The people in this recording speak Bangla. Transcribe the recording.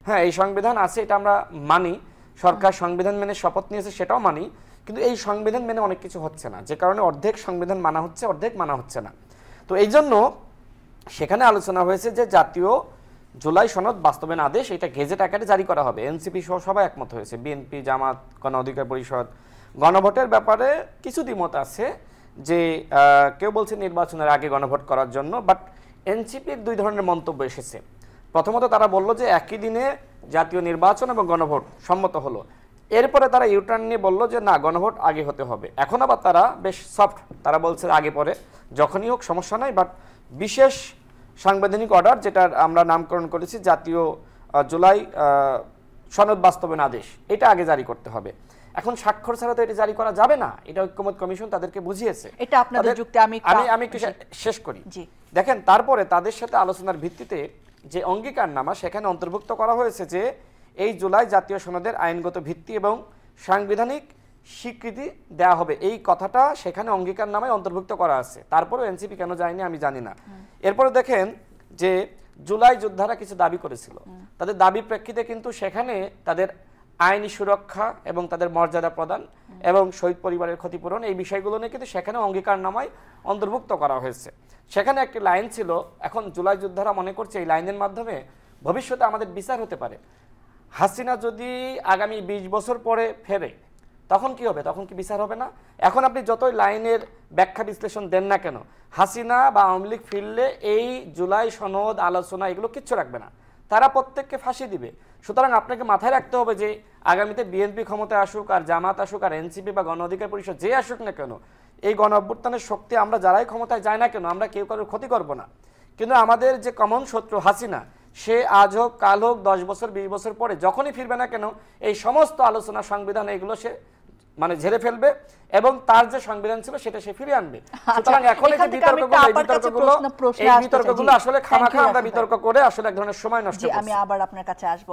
হ্যাঁ, এই সংবিধান আছে, এটা আমরা মানি। সরকার সংবিধান মেনে শপথ নিয়েছে, সেটাও মানি। কিন্তু এই সংবিধান মেনে অনেক কিছু হচ্ছে না, যে কারণে অর্ধেক সংবিধান মানা হচ্ছে, অর্ধেক মানা হচ্ছে না। তো এই জন্য সেখানে আলোচনা হয়েছে যে জাতীয় জুলাই সনদ বাস্তবায়ন আদেশ এটা গেজেট আকারে জারি করা হবে। এনসিপি সহ সবাই একমত হয়েছে, বিএনপি, জামাত, গণ অধিকার পরিষদ। গণভোটের ব্যাপারে কিছু দ্বিমত আছে, যে কেউ বলছে নির্বাচনের আগে গণভোট করার জন্য, বাট এনসিপির দুই ধরনের মন্তব্য এসেছে। প্রথমত তারা বলল যে একই দিনে জাতীয় নির্বাচন এবং গণভোট সম্মত হলো, এরপরে তারা ইউটার্ন নিয়ে বলল যে না, গণভোট আগে হতে হবে। এখন আবার তারা বেশ সফট, তারা বলছে আগে পরে যখনই হোক সমস্যা নাই, বাট বিশেষ সাংবিধানিক অর্ডার, যেটা আমরা নামকরণ করেছি জাতীয় জুলাই সনদ বাস্তবায়ন আদেশ, এটা আগে জারি করতে হবে। এখন স্বাক্ষর ছাড়া তো এটা জারি করা যাবে না, এটা ঐক্যমত কমিশন তাদেরকে বুঝিয়েছে। এটা আপনাদের যুক্তি, আমি একটু শেষ করি। দেখেন, তারপরে তাদের সাথে আলোচনার ভিত্তিতে যে অঙ্গীকারনামা, সেখানে অন্তর্ভুক্ত করা হয়েছে যে এই জুলাই জাতীয় সনদের আইনগত ভিত্তি এবং সাংবিধানিক স্বীকৃতি দেওয়া হবে, এই কথাটা সেখানে অঙ্গীকারনামায় অন্তর্ভুক্ত করা আছে। তারপরেও এনসিপি কেন যায়নি আমি জানি না। এরপরে দেখেন যে জুলাই যোদ্ধারা কিছু দাবি করেছিল, তাদের দাবি প্রেক্ষিতে কিন্তু সেখানে তাদের আইনি সুরক্ষা এবং তাদের মর্যাদা প্রদান এবং শহীদ পরিবারের ক্ষতিপূরণ, এই বিষয়গুলো নিয়ে কিন্তু সেখানে অঙ্গীকারনামায় অন্তর্ভুক্ত করা হয়েছে। সেখানে একটি লাইন ছিল, এখন জুলাই যোদ্ধারা মনে করছে এই লাইনের মাধ্যমে ভবিষ্যতে আমাদের বিচার হতে পারে। হাসিনা যদি আগামী 20 বছর পরে ফেরে, তখন কি হবে? তখন কি বিচার হবে না? এখন আপনি যতই লাইনের ব্যাখ্যা বিশ্লেষণ দেন না কেন, হাসিনা বা আওয়ামী লীগ ফিরলে এই জুলাই সনদ আলোচনা এগুলো কিচ্ছু রাখবে না, তারা প্রত্যেককে ফাঁসি দিবে। সুতরাং আপনাকে মাথায় রাখতে হবে যে আগামীতে বিএনপি ক্ষমতায় আসুক, আর জামাত আসুক, আর এনসিপি বা গণ অধিকার পরিষদ যে আসুক না কেন, এই গণ অভ্যুত্থানের শক্তি আমরা যারাই ক্ষমতায় যায় না কেন, আমরা কেউ কারোর ক্ষতি করব না। কিন্তু আমাদের যে কমন শত্রু হাসিনা, সে আজ হোক, কাল হোক, 10 বছর 20 বছর পরে যখনই ফিরবে না কেন, এই সমস্ত আলোচনা, সংবিধান এগুলো সে মানে ঝেড়ে ফেলবে এবং তার যে সংবিধান ছিল সেটা সে ফিরিয়ে আনবে। সুতরাং এখন এই বিতর্কগুলো আসলে খামাখা আমরা বিতর্ক করে আসলে এক ধরনের সময় নষ্ট করছি। আমি আবার আপনার কাছে আসবো।